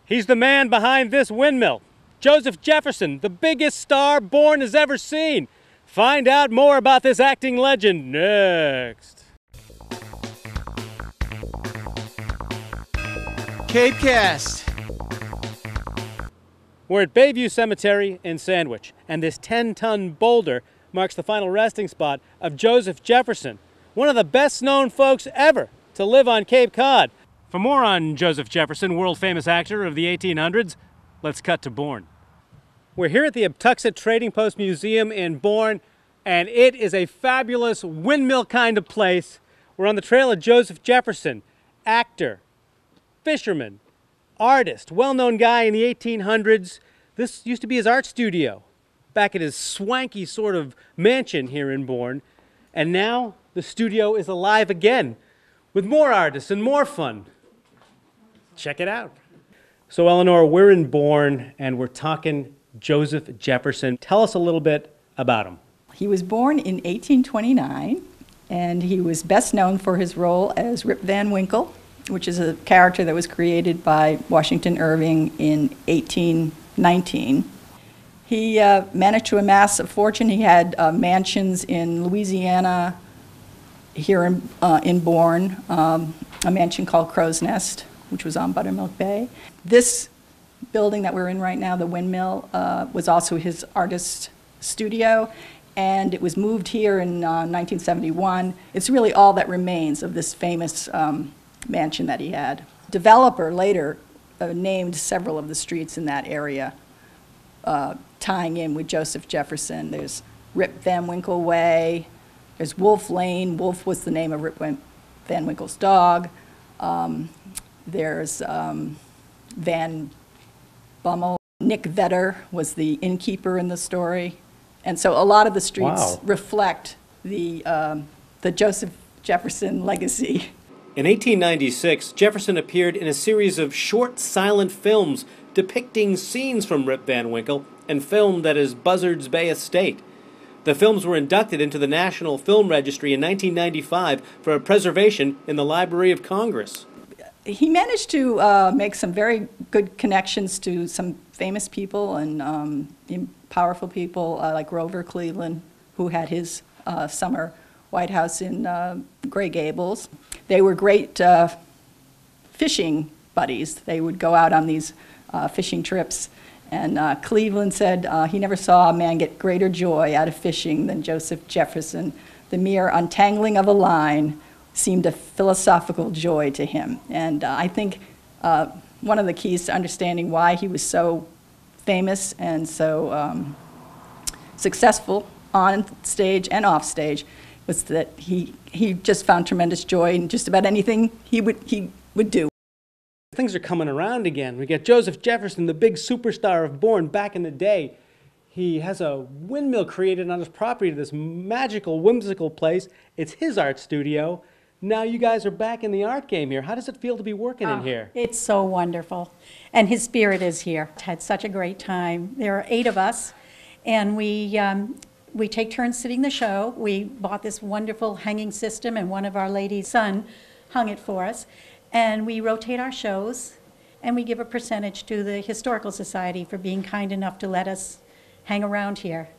He's the man behind this windmill. Joseph Jefferson, the biggest star Bourne has ever seen. Find out more about this acting legend next. CapeCast. We're at Bayview Cemetery in Sandwich, and this 10-ton boulder marks the final resting spot of Joseph Jefferson, one of the best-known folks ever to live on Cape Cod. For more on Joseph Jefferson, world-famous actor of the 1800s, let's cut to Bourne. We're here at the Abtuxet Trading Post Museum in Bourne, and it is a fabulous windmill kind of place. We're on the trail of Joseph Jefferson, actor, fisherman, artist, well-known guy in the 1800s. This used to be his art studio back at his swanky sort of mansion here in Bourne. And now the studio is alive again with more artists and more fun. Check it out. So Eleanor, we're in Bourne and we're talking Joseph Jefferson. Tell us a little bit about him. He was born in 1829 and he was best known for his role as Rip Van Winkle, which is a character that was created by Washington Irving in 1819. He managed to amass a fortune. He had mansions in Louisiana, here in Bourne, a mansion called Crow's Nest, which was on Buttermilk Bay. This building that we're in right now, the windmill, was also his artist studio, and it was moved here in 1971. It's really all that remains of this famous mansion that he had. Developer later named several of the streets in that area, tying in with Joseph Jefferson. There's Rip Van Winkle Way, there's Wolf Lane. Wolf was the name of Rip Van Winkle's dog. There's Van Bummel. Nick Vedder was the innkeeper in the story. And so a lot of the streets reflect the Joseph Jefferson legacy. In 1896, Jefferson appeared in a series of short, silent films depicting scenes from Rip Van Winkle and filmed at his Buzzards Bay estate. The films were inducted into the National Film Registry in 1995 for preservation in the Library of Congress. He managed to make some very good connections to some famous people and powerful people like Grover Cleveland, who had his summer White House in Gray Gables. They were great fishing buddies. They would go out on these fishing trips. And Cleveland said he never saw a man get greater joy out of fishing than Joseph Jefferson. The mere untangling of a line seemed a philosophical joy to him. And I think one of the keys to understanding why he was so famous and so successful on stage and off stage was that he just found tremendous joy in just about anything he would do. Things are coming around again. We get Joseph Jefferson, the big superstar of Bourne back in the day. He has a windmill created on his property, this magical, whimsical place. It's his art studio. Now you guys are back in the art game here. How does it feel to be working in here? It's so wonderful. And his spirit is here. Had such a great time. There are 8 of us, and we take turns sitting the show. We bought this wonderful hanging system, and one of our ladies' son hung it for us. And we rotate our shows, and we give a percentage to the Historical Society for being kind enough to let us hang around here.